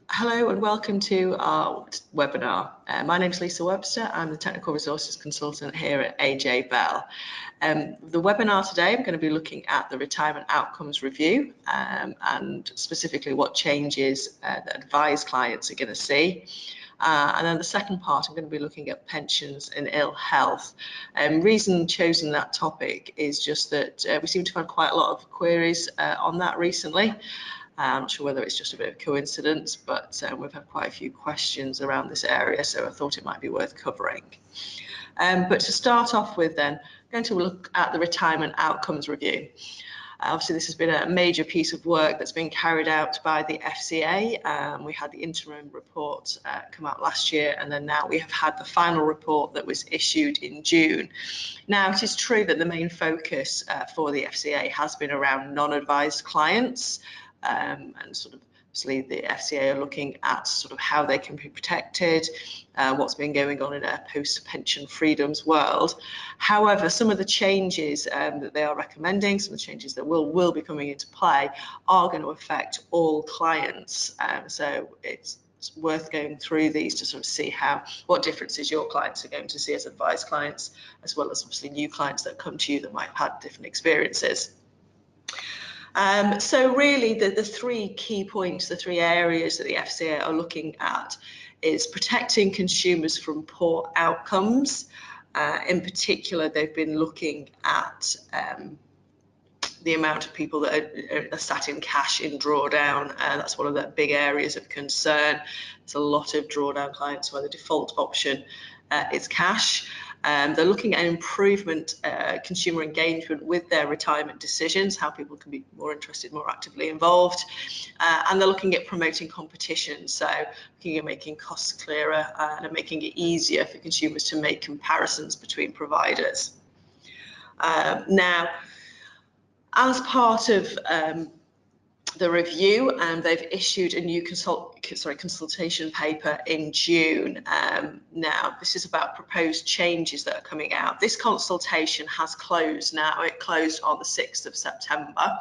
Hello and welcome to our webinar. My name is Lisa Webster. I'm the Technical Resources Consultant here at AJ Bell. The webinar today, I'm going to be looking at the Retirement Outcomes Review and specifically what changes that advised clients are going to see. And then the second part, I'm going to be looking at pensions and ill health. Reason chosen that topic is just that we seem to have had quite a lot of queries on that recently. I'm not sure whether it's just a bit of coincidence, but we've had quite a few questions around this area, so I thought it might be worth covering. But to start off with then, I'm going to look at the Retirement Outcomes Review. Obviously, this has been a major piece of work that's been carried out by the FCA. We had the interim report come out last year, and then now we have had the final report that was issued in June. Now, it is true that the main focus for the FCA has been around non-advised clients, and sort of obviously the FCA are looking at sort of how they can be protected, what's been going on in a post-pension freedoms world. However, some of the changes that they are recommending, some of the changes that will be coming into play, are going to affect all clients. So it's worth going through these to sort of see what differences your clients are going to see as advised clients, as well as obviously new clients that come to you that might have had different experiences. So really the three key points, the three areas that the FCA are looking at is protecting consumers from poor outcomes. In particular, they've been looking at the amount of people that are sat in cash in drawdown. That's one of the big areas of concern. There's a lot of drawdown clients where the default option is cash. They're looking at improvement, consumer engagement with their retirement decisions, how people can be more interested, more actively involved. And they're looking at promoting competition, so looking at making costs clearer and making it easier for consumers to make comparisons between providers. Now, as part of the review, they've issued a new consultation paper in June. Now, this is about proposed changes that are coming out. This consultation has closed now. It closed on the 6th of September.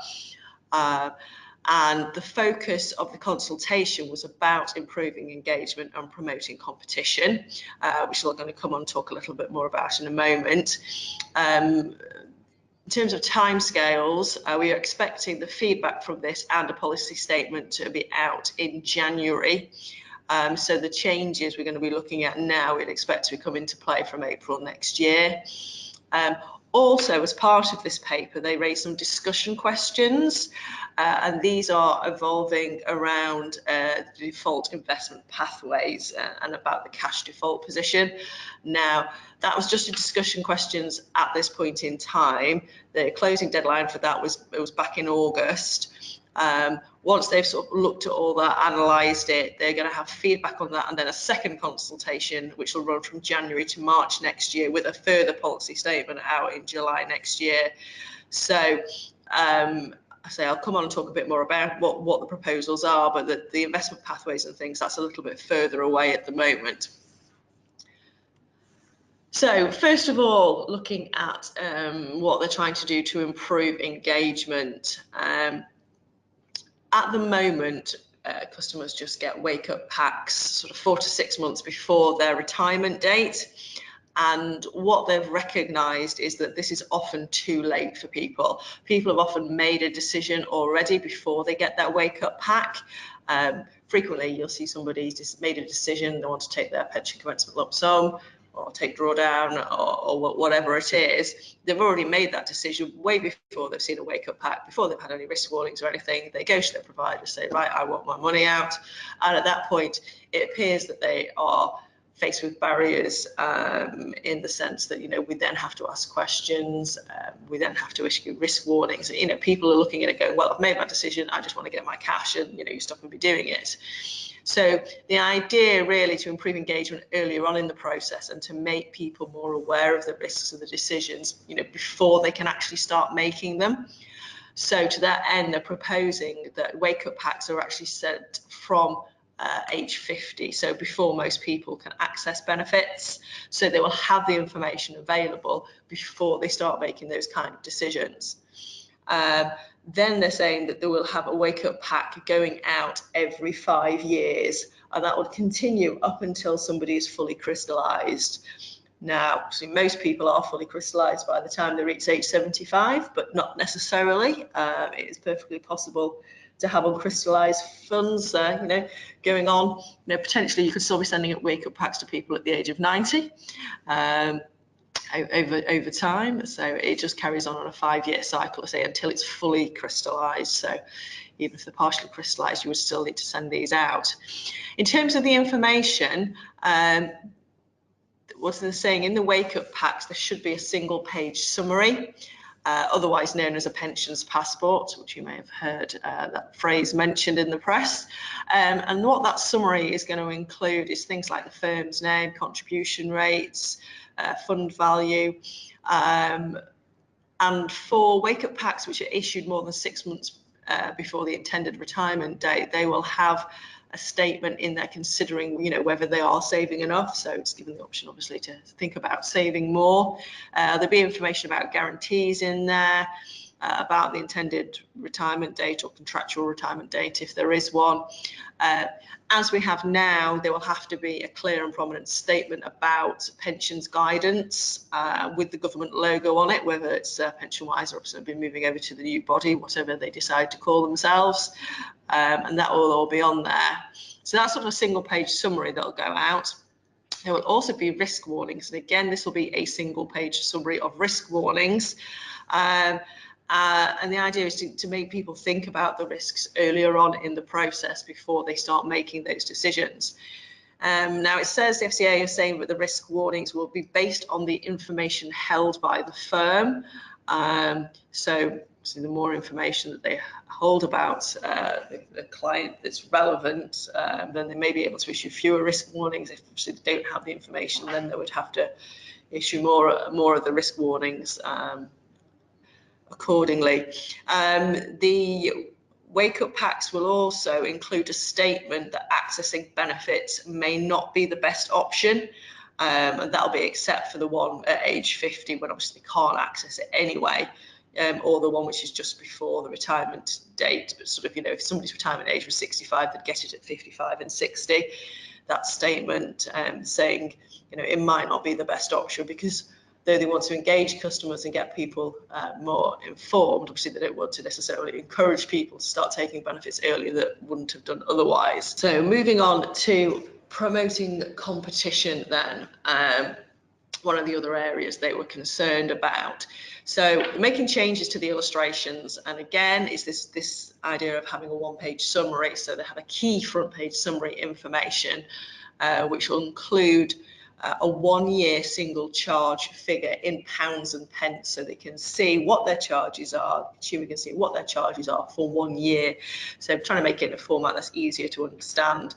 And the focus of the consultation was about improving engagement and promoting competition, which we're going to come on and talk a little bit more about in a moment. In terms of timescales, we are expecting the feedback from this and a policy statement to be out in January. So the changes we're going to be looking at now, we'd expect to come into play from April next year. Also, as part of this paper, they raised some discussion questions, and these are evolving around the default investment pathways and about the cash default position. Now, that was just a discussion questions at this point in time. The closing deadline for that was back in August. Once they've sort of looked at all that, analysed it, they're going to have feedback on that, and then a second consultation, which will run from January to March next year, with a further policy statement out in July next year. So I'll come on and talk a bit more about what the proposals are, but the investment pathways and things, that's a little bit further away at the moment. So first of all, looking at what they're trying to do to improve engagement. At the moment, customers just get wake-up packs sort of 4 to 6 months before their retirement date. And what they've recognised is that this is often too late for people. People have often made a decision already before they get that wake-up pack. Frequently, you'll see somebody just made a decision, they want to take their pension commencement lump sum, or take drawdown, or whatever it is. They've already made that decision way before they've seen a wake-up pack, before they've had any risk warnings or anything. They go to their provider, say, right, I want my money out. And at that point, it appears that they are faced with barriers in the sense that, we then have to ask questions, we then have to issue risk warnings. People are looking at it going, well, I've made my decision, I just want to get my cash, and, you stop me doing it. So the idea really to improve engagement earlier on in the process and to make people more aware of the risks of the decisions, before they can actually start making them. So to that end, they're proposing that wake-up packs are actually sent from age 50, so before most people can access benefits. So they will have the information available before they start making those kind of decisions. Then they're saying that they will have a wake-up pack going out every 5 years, and that would continue up until somebody is fully crystallised. Now, see, most people are fully crystallised by the time they reach age 75, but not necessarily. It is perfectly possible to have uncrystallised funds, going on. Potentially you could still be sending up wake-up packs to people at the age of 90 over time. So it just carries on a 5-year cycle, say, until it's fully crystallised. So even if they're partially crystallised, you would still need to send these out. In terms of the information, what they're saying in the wake-up packs, there should be a single-page summary, otherwise known as a pensions passport, which you may have heard that phrase mentioned in the press. And what that summary is going to include is things like the firm's name, contribution rates, fund value. And for wake-up packs which are issued more than 6 months before the intended retirement date, they will have a statement in there considering, whether they are saving enough. So it's given the option, obviously, to think about saving more. There'll be information about guarantees in there, about the intended retirement date or contractual retirement date, if there is one. As we have now, there will have to be a clear and prominent statement about pensions guidance with the government logo on it, whether it's PensionWise or it's been moving over to the new body, whatever they decide to call themselves, and that will all be on there. So that's sort of a single-page summary that'll go out. There will also be risk warnings, and again, this will be a single-page summary of risk warnings. And the idea is to make people think about the risks earlier on in the process before they start making those decisions. Now it says the FCA is saying that the risk warnings will be based on the information held by the firm. So the more information that they hold about the client that's relevant, then they may be able to issue fewer risk warnings. If obviously they don't have the information, then they would have to issue more of the risk warnings accordingly. The wake-up packs will also include a statement that accessing benefits may not be the best option, and that'll be except for the one at age 50 when obviously they can't access it anyway, or the one which is just before the retirement date. But sort of, if somebody's retirement age was 65, they'd get it at 55 and 60. That statement saying, it might not be the best option, because though they want to engage customers and get people more informed, obviously they don't want to necessarily encourage people to start taking benefits earlier that wouldn't have done otherwise. So moving on to promoting competition then, one of the other areas they were concerned about. So making changes to the illustrations, and again is this idea of having a one-page summary. So they have a key front-page summary information which will include a 1-year single charge figure in pounds and pence, so they can see what their charges are. The consumer can see what their charges are for 1 year. So I'm trying to make it in a format that's easier to understand.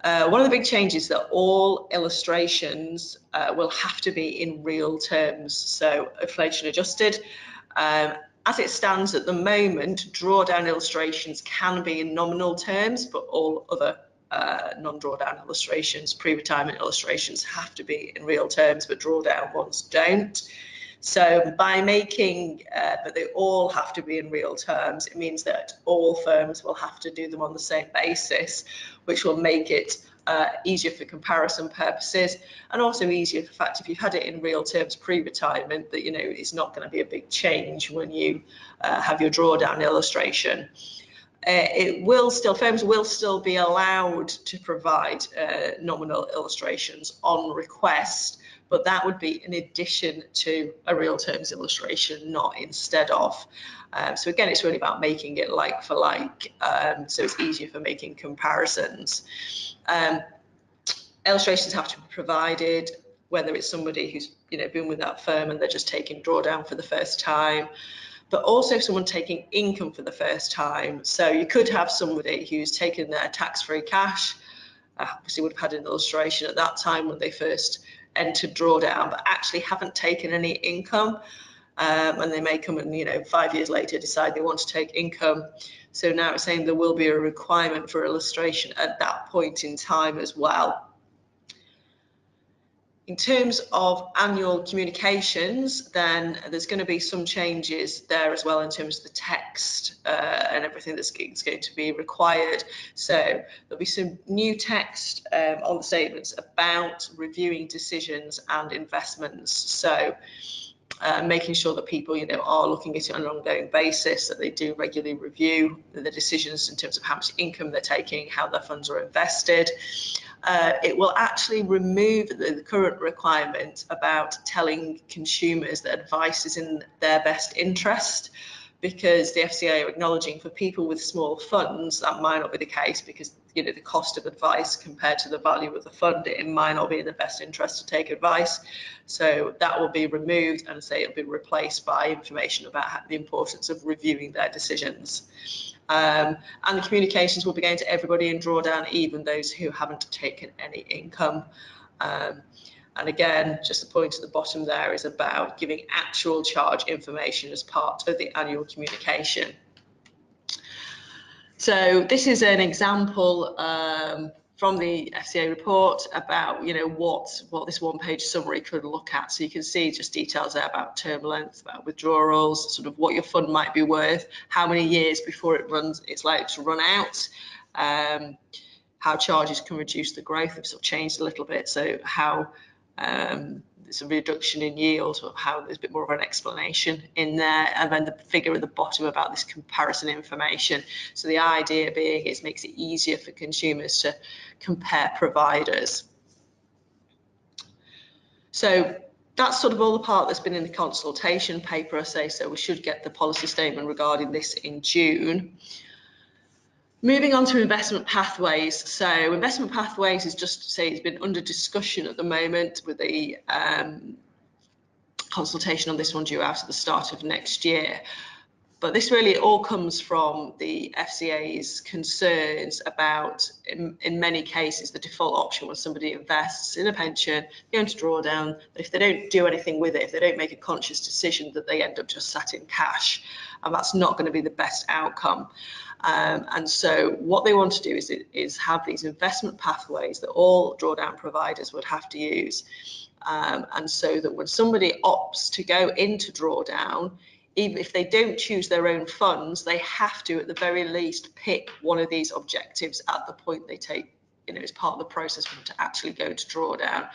One of the big changes is that all illustrations will have to be in real terms, so inflation adjusted. As it stands at the moment, drawdown illustrations can be in nominal terms, but all other non-drawdown illustrations, pre-retirement illustrations, have to be in real terms, but drawdown ones don't. So by making that they all have to be in real terms, it means that all firms will have to do them on the same basis, which will make it easier for comparison purposes, and also easier for the fact if you've had it in real terms pre-retirement, that it's not going to be a big change when you have your drawdown illustration. Firms will still be allowed to provide nominal illustrations on request, but that would be in addition to a real terms illustration, not instead of. So again, it's really about making it like for like, so it's easier for making comparisons. Illustrations have to be provided, whether it's somebody who's been with that firm and they're just taking drawdown for the first time, but also someone taking income for the first time. So you could have somebody who's taken their tax-free cash, obviously would have had an illustration at that time when they first entered drawdown, but actually haven't taken any income, and they may come and 5 years later decide they want to take income. So now it's saying there will be a requirement for illustration at that point in time as well. In terms of annual communications, then there's going to be some changes there as well in terms of the text and everything that's going to be required. So there'll be some new text on the statements about reviewing decisions and investments. So making sure that people, are looking at it on an ongoing basis, that they do regularly review the decisions in terms of how much income they're taking, how their funds are invested. It will actually remove the current requirement about telling consumers that advice is in their best interest, because the FCA are acknowledging for people with small funds that might not be the case, because the cost of advice compared to the value of the fund, it might not be in the best interest to take advice. So that will be removed, and say it'll be replaced by information about the importance of reviewing their decisions. And the communications will be going to everybody in drawdown, even those who haven't taken any income. And again, just the point at the bottom there is about giving actual charge information as part of the annual communication. So this is an example from the FCA report about what this one-page summary could look at. So you can see just details there about term length, about withdrawals, sort of what your fund might be worth, how many years before it's likely to run out, how charges can reduce the growth. They've sort of changed a little bit, so how there's a reduction in yield, or how there's a bit more of an explanation in there, and then the figure at the bottom about this comparison information. So the idea being it makes it easier for consumers to compare providers. So that's sort of all the part that's been in the consultation paper, I say, so we should get the policy statement regarding this in June. Moving on to investment pathways. So investment pathways is just to say it's been under discussion at the moment, with the consultation on this one due out at the start of next year. But this really all comes from the FCA's concerns about, in many cases, the default option when somebody invests in a pension, go into drawdown, if they don't do anything with it, if they don't make a conscious decision, that they end up just sat in cash. And that's not going to be the best outcome. And so what they want to do is have these investment pathways that all drawdown providers would have to use. And so that when somebody opts to go into drawdown, even if they don't choose their own funds, they have to, at the very least, pick one of these objectives at the point they take, as part of the process for them to actually go to drawdown.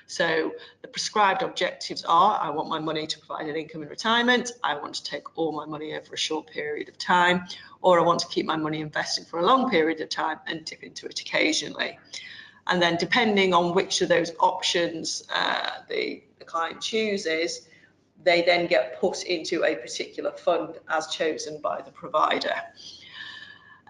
So the prescribed objectives are: I want my money to provide an income in retirement, I want to take all my money over a short period of time, or I want to keep my money invested for a long period of time and dip into it occasionally. And then depending on which of those options the client chooses, they then get put into a particular fund as chosen by the provider.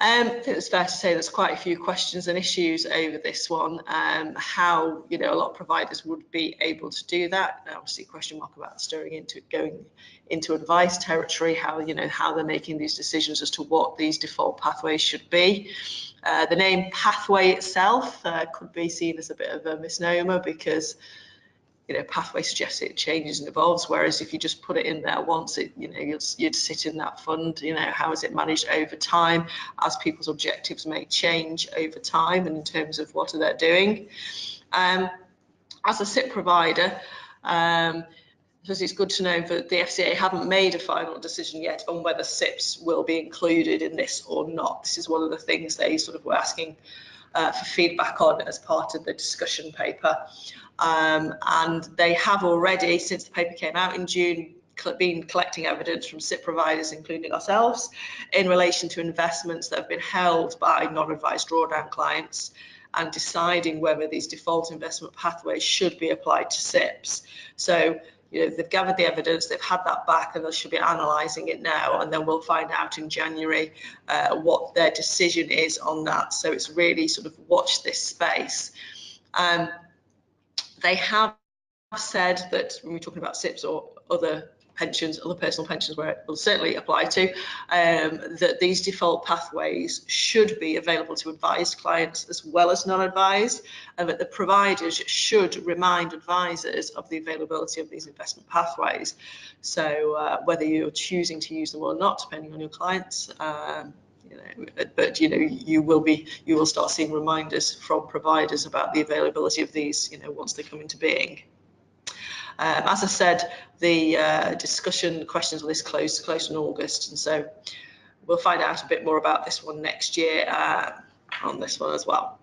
I think it's fair to say there's quite a few questions and issues over this one. How a lot of providers would be able to do that. Obviously, question mark about going into advice territory. How they're making these decisions as to what these default pathways should be. The name pathway itself could be seen as a bit of a misnomer, because pathway suggests it changes and evolves, whereas if you just put it in there once, you'd sit in that fund. How is it managed over time, as people's objectives may change over time, and in terms of what are they doing. As a SIP provider, it's good to know that the FCA haven't made a final decision yet on whether SIPs will be included in this or not. This is one of the things they sort of were asking for feedback on as part of the discussion paper. And they have already, since the paper came out in June, been collecting evidence from SIP providers, including ourselves, in relation to investments that have been held by non-advised drawdown clients, and deciding whether these default investment pathways should be applied to SIPs. So they've gathered the evidence, they've had that back, and they should be analysing it now, and then we'll find out in January what their decision is on that. So it's really sort of watch this space. They have said that when we're talking about SIPs or other pensions, other personal pensions where it will certainly apply to, that these default pathways should be available to advised clients as well as non-advised, and that the providers should remind advisors of the availability of these investment pathways. So whether you're choosing to use them or not, depending on your clients, but you will start seeing reminders from providers about the availability of these once they come into being. As I said, the discussion questions on this closed in August, and so we'll find out a bit more about this one next year on this one as well.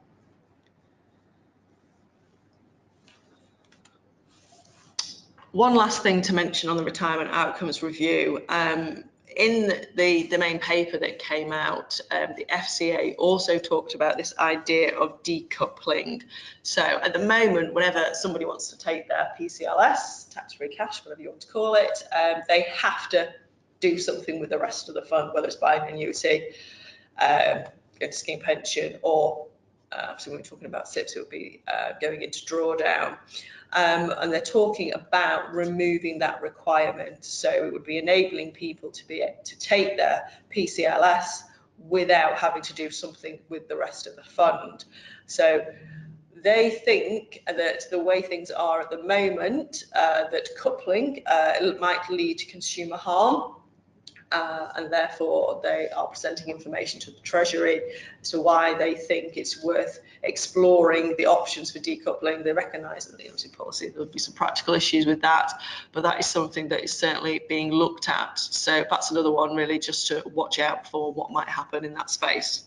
One last thing to mention on the retirement outcomes review. In the main paper that came out, the FCA also talked about this idea of decoupling. So at the moment, whenever somebody wants to take their PCLS, tax-free cash, whatever you want to call it, they have to do something with the rest of the fund, whether it's buying an annuity, going to scheme pension, or so when we're talking about SIPs, it would be going into drawdown. And they're talking about removing that requirement. So it would be enabling people to be able to take their PCLS without having to do something with the rest of the fund. So they think that the way things are at the moment, that coupling might lead to consumer harm. And therefore they are presenting information to the Treasury as to why they think it's worth exploring the options for decoupling. They recognise that the LT policy, there would be some practical issues with that, but that is something that is certainly being looked at. So that's another one really just to watch out for what might happen in that space.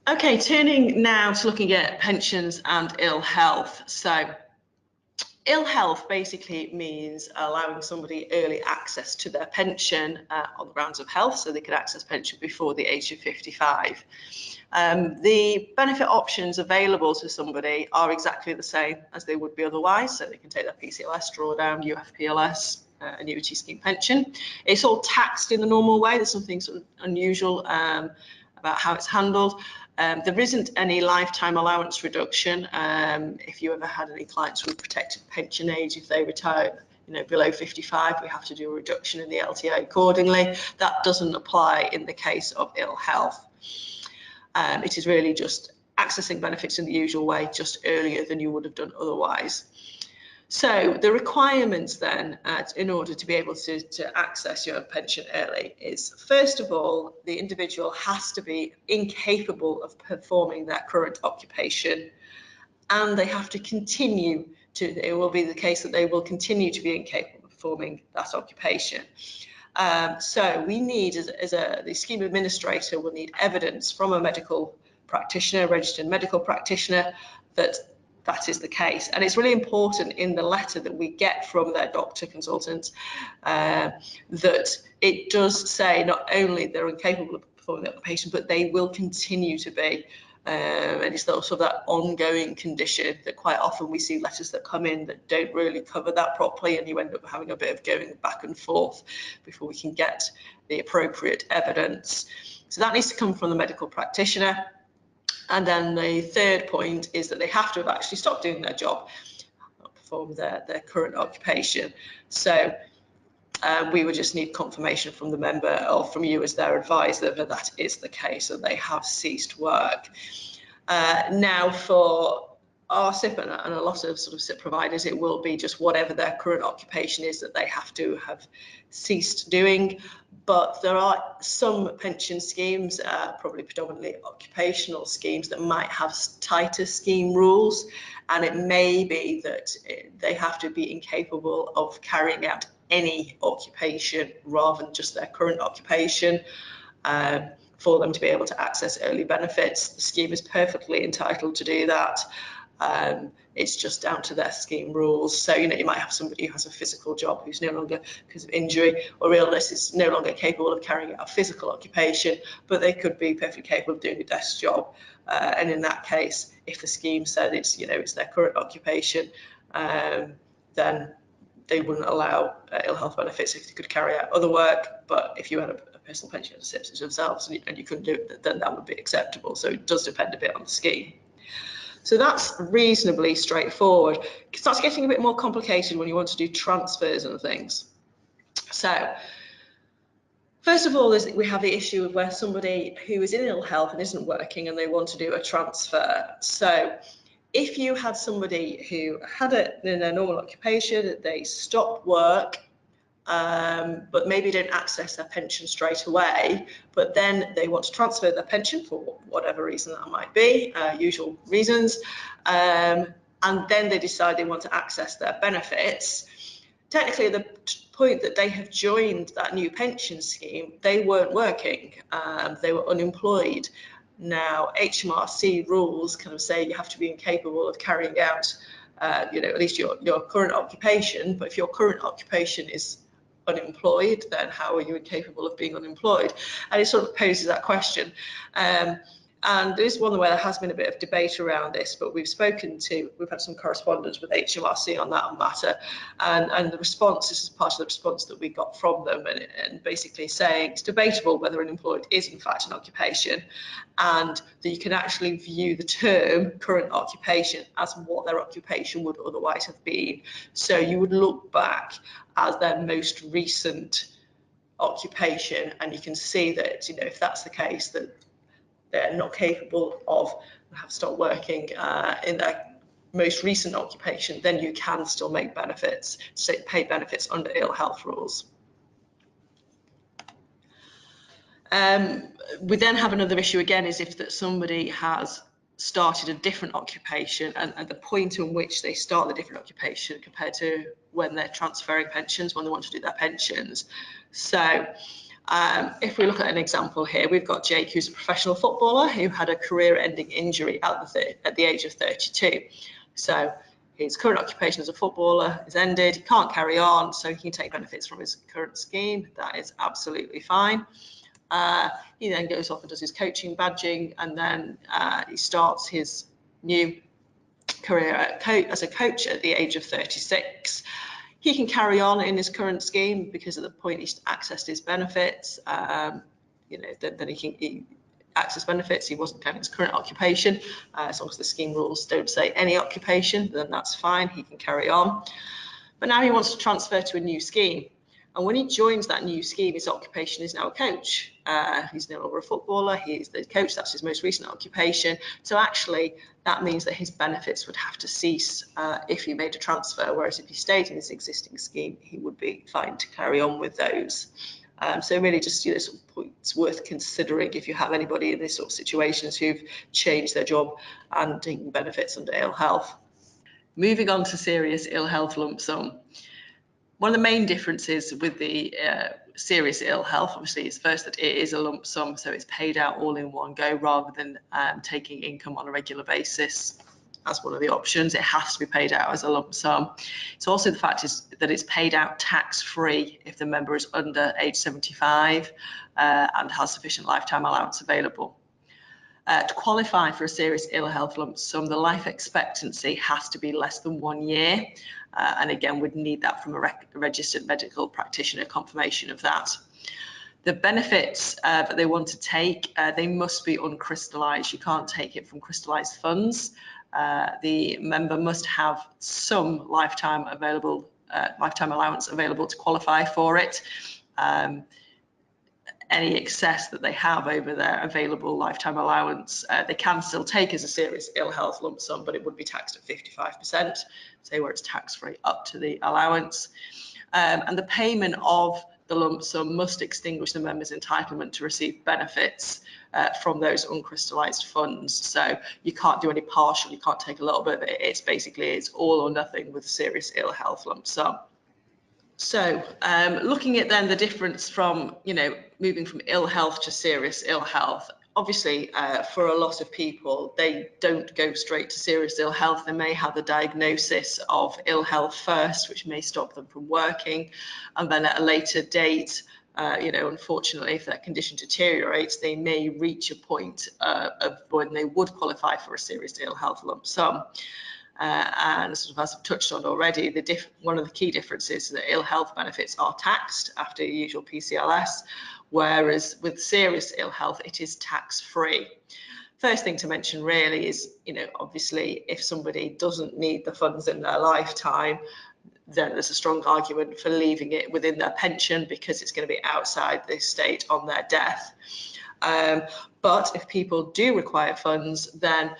Okay, turning now to looking at pensions and ill health. So ill health basically means allowing somebody early access to their pension on the grounds of health, so they can access pension before the age of 55. The benefit options available to somebody are exactly the same as they would be otherwise, so they can take their PCLS, drawdown, UFPLS, annuity scheme pension. It's all taxed in the normal way. There's something sort of unusual about how it's handled. There isn't any lifetime allowance reduction. If you ever had any clients with protected pension age, if they retire below 55, we have to do a reduction in the LTA accordingly. That doesn't apply in the case of ill health. It is really just accessing benefits in the usual way, just earlier than you would have done otherwise. So the requirements then in order to be able to access your pension early is, first of all, the individual has to be incapable of performing their current occupation, and they have to continue to, it will be the case that they will continue to be incapable of performing that occupation. So we need, the scheme administrator will need evidence from a medical practitioner, registered medical practitioner, that is the case. And it's really important in the letter that we get from their doctor consultant that it does say not only they're incapable of performing the occupation, but they will continue to be. And it's also that ongoing condition that quite often we see letters that come in that don't really cover that properly, and you end up having a bit of going back and forth before we can get the appropriate evidence. So that needs to come from the medical practitioner. And then the third point is that they have to have actually stopped doing their job, not performed their current occupation. So we would just need confirmation from the member or from you as their advisor that that is the case, that they have ceased work. Now for our SIP and a lot of sort of SIP providers, it will be just whatever their current occupation is that they have to have ceased doing. But there are some pension schemes, probably predominantly occupational schemes, that might have tighter scheme rules, and it may be that they have to be incapable of carrying out any occupation rather than just their current occupation for them to be able to access early benefits. The scheme is perfectly entitled to do that. It's just down to their scheme rules. So, you might have somebody who has a physical job who's no longer, because of injury or illness, is no longer capable of carrying out a physical occupation, but they could be perfectly capable of doing a desk job. And in that case, if the scheme said it's, it's their current occupation, then they wouldn't allow ill health benefits if they could carry out other work. But if you had a personal pension as SIPs themselves and you couldn't do it, then that would be acceptable. So it does depend a bit on the scheme. So that's reasonably straightforward. It starts getting a bit more complicated when you want to do transfers and things. So first of all, we have the issue of where somebody who is in ill health and isn't working and they want to do a transfer. So if you had somebody who had in their normal occupation, they stopped work, but maybe don't access their pension straight away, but then they want to transfer their pension for whatever reason that might be, usual reasons, and and then they decide they want to access their benefits, technically at the point that they have joined that new pension scheme, they weren't working, they were unemployed. Now, HMRC rules kind of say you have to be incapable of carrying out, at least your current occupation, but if your current occupation is unemployed, then how are you incapable of being unemployed? And it sort of poses that question. And there is one where there has been a bit of debate around this, but we've had some correspondence with HMRC on that matter, and the response, this is part of the response that we got from them, and basically saying it's debatable whether unemployed is in fact an occupation, and that you can actually view the term current occupation as what their occupation would otherwise have been. So you would look back as their most recent occupation, and you can see that, if that's the case, that they're not capable of have stopped working in their most recent occupation, then you can still make benefits, pay benefits under ill health rules. We then have another issue again, is if that somebody has started a different occupation, and at the point in which they start the different occupation compared to when they're transferring pensions, when they want to do their pensions. So if we look at an example here, we've got Jake, who's a professional footballer who had a career-ending injury at the age of 32. So his current occupation as a footballer is ended, he can't carry on, so he can take benefits from his current scheme. That is absolutely fine. He then goes off and does his coaching badging, and then he starts his new career as a coach at the age of 36. He can carry on in his current scheme because at the point he's accessed his benefits, then he can access benefits. He wasn't counting his current occupation. As long as the scheme rules don't say any occupation, then that's fine. He can carry on. But now he wants to transfer to a new scheme. And when he joins that new scheme, his occupation is now a coach. He's no longer a footballer, he's the coach, that's his most recent occupation. So actually, that means that his benefits would have to cease if he made a transfer, whereas if he stayed in his existing scheme, he would be fine to carry on with those. So really just sort of points worth considering if you have anybody in this sort of situations who've changed their job and taken benefits under ill health. Moving on to serious ill health lump sum. One of the main differences with the serious ill health, obviously, is first that it is a lump sum, so it's paid out all in one go rather than taking income on a regular basis as one of the options. It has to be paid out as a lump sum. It's also the fact is that it's paid out tax-free if the member is under age 75 and has sufficient lifetime allowance available. To qualify for a serious ill health lump sum, the life expectancy has to be less than 1 year. And again, we'd need that from a registered medical practitioner confirmation of that. The benefits that they want to take, they must be uncrystallised. You can't take it from crystallised funds. The member must have some lifetime allowance available to qualify for it. Any excess that they have over their available lifetime allowance, they can still take as a serious ill health lump sum, but it would be taxed at 55%, say where it's tax-free up to the allowance. And the payment of the lump sum must extinguish the member's entitlement to receive benefits from those uncrystallised funds. So you can't do any partial, you can't take a little bit of it. It's all or nothing with serious ill health lump sum. So looking at then the difference from, moving from ill health to serious ill health, obviously for a lot of people, they don't go straight to serious ill health. They may have the diagnosis of ill health first, which may stop them from working. And then at a later date, unfortunately, if that condition deteriorates, they may reach a point of when they would qualify for a serious ill health lump sum. And sort of as I've touched on already, one of the key differences is that ill health benefits are taxed after your usual PCLS, whereas with serious ill health, it is tax-free. First thing to mention really is, obviously, if somebody doesn't need the funds in their lifetime, then there's a strong argument for leaving it within their pension because it's going to be outside the estate on their death. But if people do require funds, then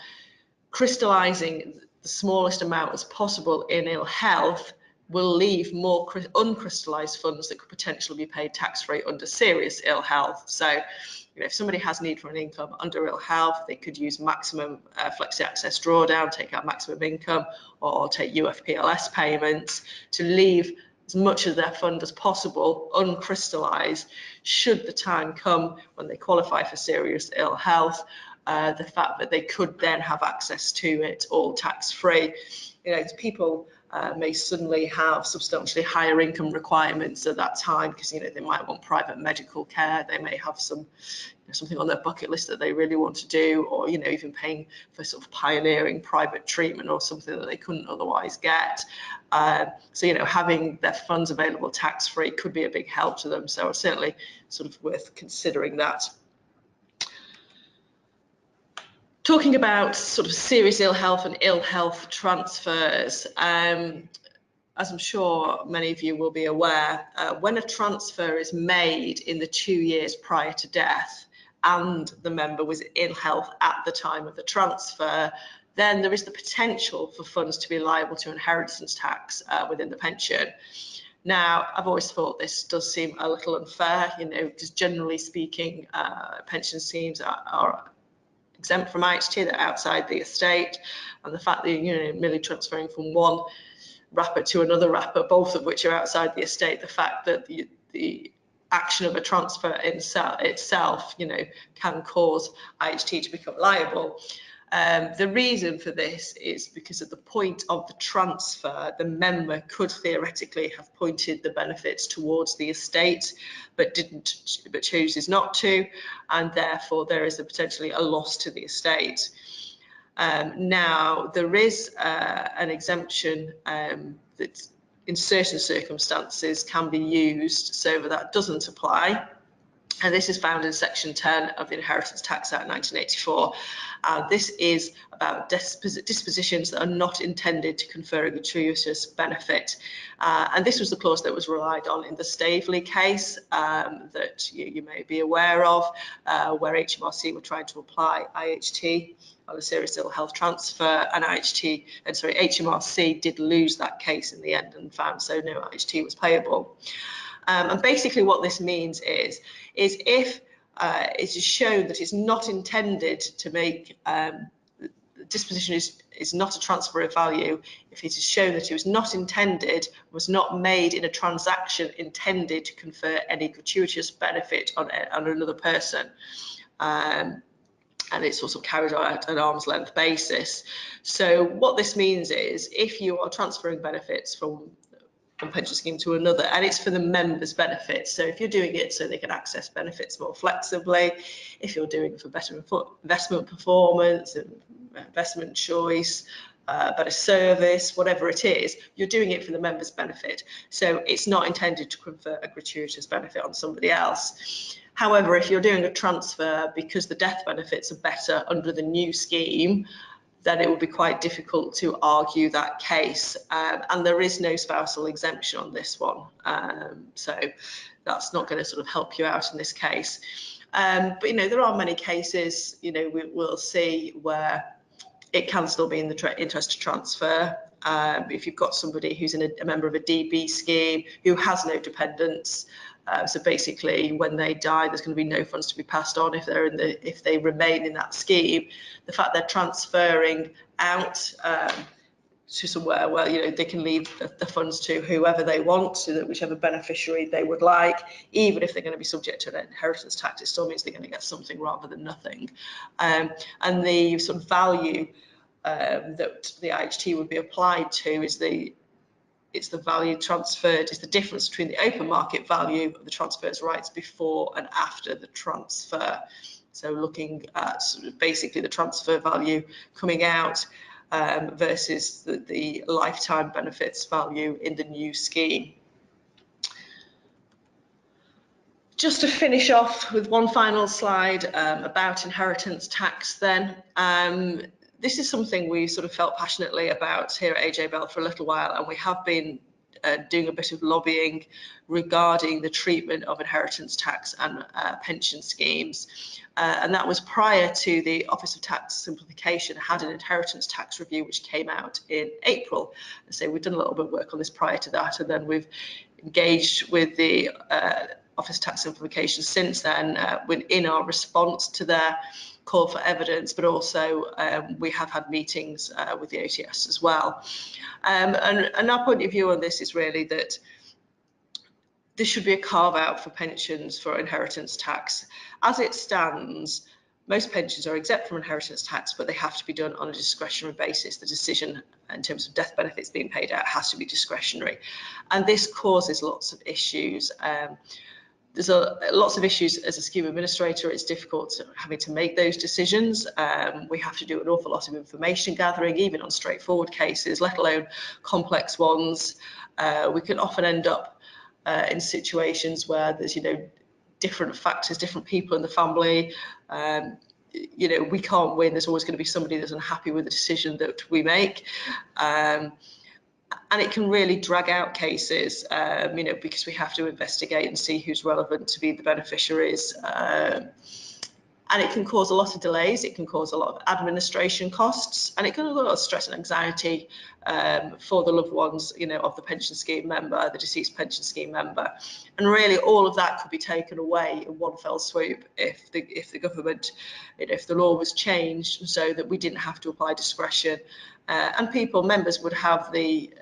crystallising the smallest amount as possible in ill health will leave more uncrystallised funds that could potentially be paid tax-free under serious ill health. So, you know, if somebody has need for an income under ill health, they could use maximum flexi access drawdown, take out maximum income, or take UFPLS payments to leave as much of their fund as possible uncrystallised should the time come when they qualify for serious ill health. The fact that they could then have access to it all tax-free. You know, people may suddenly have substantially higher income requirements at that time because, you know, they might want private medical care, they may have some, you know, something on their bucket list that they really want to do, or, you know, even paying for sort of pioneering private treatment or something that they couldn't otherwise get. So, you know, having their funds available tax-free could be a big help to them. So it's certainly sort of worth considering that. Talking about sort of serious ill health and ill health transfers, as I'm sure many of you will be aware, when a transfer is made in the 2 years prior to death and the member was ill health at the time of the transfer, then there is the potential for funds to be liable to inheritance tax within the pension. Now, I've always thought this does seem a little unfair, you know, because generally speaking, pension schemes are exempt from IHT, they're outside the estate, and the fact that, you know, merely transferring from one wrapper to another wrapper, both of which are outside the estate, the fact that the action of a transfer itself, you know, can cause IHT to become liable. The reason for this is because at the point of the transfer, the member could theoretically have pointed the benefits towards the estate, but chooses not to, and therefore there is potentially a loss to the estate. Now, there is an exemption that in certain circumstances can be used so that doesn't apply. And this is found in Section 10 of the Inheritance Tax Act 1984. This is about dispositions that are not intended to confer a gratuitous benefit. And this was the clause that was relied on in the Staveley case that you may be aware of, where HMRC were trying to apply IHT on a serious ill health transfer, and HMRC did lose that case in the end and found so no IHT was payable. And basically what this means is if it is shown that it's not intended to make, the disposition is not a transfer of value, if it is shown that it was not intended, was not made in a transaction intended to confer any gratuitous benefit on another person, and it's also carried out at an arm's length basis. So what this means is if you are transferring benefits from one pension scheme to another, and it's for the members' benefit. So if you're doing it so they can access benefits more flexibly, if you're doing it for better investment performance, investment choice, better service, whatever it is, you're doing it for the members' benefit. So it's not intended to confer a gratuitous benefit on somebody else. However, if you're doing a transfer because the death benefits are better under the new scheme, then it would be quite difficult to argue that case. And there is no spousal exemption on this one. So that's not going to sort of help you out in this case. But, you know, there are many cases, you know, we'll see where it can still be in the interest to transfer. If you've got somebody who's a member of a DB scheme who has no dependents, so basically when they die there's going to be no funds to be passed on if they remain in that scheme. The fact they're transferring out to somewhere where, you know, they can leave the funds to whoever they want, so that whichever beneficiary they would like, even if they're going to be subject to an inheritance tax, it still means they're going to get something rather than nothing. And the sort of value that the IHT would be applied to is it's the value transferred, is the difference between the open market value of the transfer's rights before and after the transfer. So looking at sort of basically the transfer value coming out versus the lifetime benefits value in the new scheme. Just to finish off with one final slide about inheritance tax then. This is something we sort of felt passionately about here at AJ Bell for a little while, and we have been doing a bit of lobbying regarding the treatment of inheritance tax and pension schemes. And that was prior to the Office of Tax Simplification had an inheritance tax review which came out in April. So we've done a little bit of work on this prior to that, and then we've engaged with the Office of Tax Simplification since then in our response to their call for evidence, but also we have had meetings with the OTS as well. And our point of view on this is really that there should be a carve out for pensions for inheritance tax. As it stands, most pensions are exempt from inheritance tax, but they have to be done on a discretionary basis. The decision in terms of death benefits being paid out has to be discretionary. And this causes lots of issues. There's lots of issues as a scheme administrator. It's difficult having to make those decisions. We have to do an awful lot of information gathering, even on straightforward cases, let alone complex ones. We can often end up in situations where there's, different factors, different people in the family. We can't win. There's always going to be somebody that's unhappy with the decision that we make. And it can really drag out cases, because we have to investigate and see who's relevant to be the beneficiaries. And it can cause a lot of delays, it can cause a lot of administration costs, and it can cause a lot of stress and anxiety for the loved ones, of the pension scheme member, the deceased pension scheme member. And really all of that could be taken away in one fell swoop if the government, if the law was changed so that we didn't have to apply discretion. And members would have the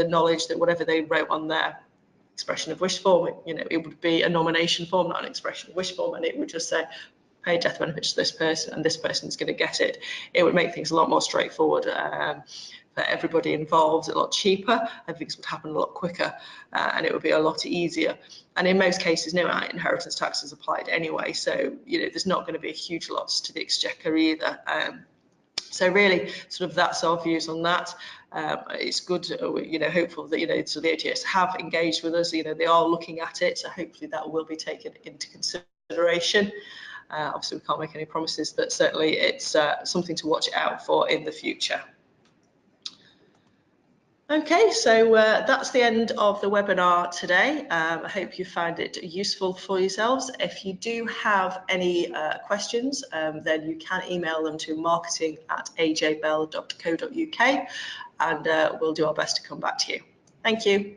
knowledge that whatever they wrote on their expression of wish form, it would be a nomination form, not an expression of wish form, and it would just say, pay death benefits to this person and this person's going to get it. It would make things a lot more straightforward for everybody involved, a lot cheaper, and things would happen a lot quicker, and it would be a lot easier. And in most cases, no inheritance tax is applied anyway, so there's not going to be a huge loss to the exchequer either. So really, sort of that's our views on that. It's good, hopeful that so the OTS have engaged with us. They are looking at it, so hopefully that will be taken into consideration. Obviously, we can't make any promises, but certainly it's something to watch out for in the future. Okay, so that's the end of the webinar today. I hope you found it useful for yourselves. If you do have any questions, then you can email them to marketing@ajbell.co.uk, and we'll do our best to come back to you. Thank you.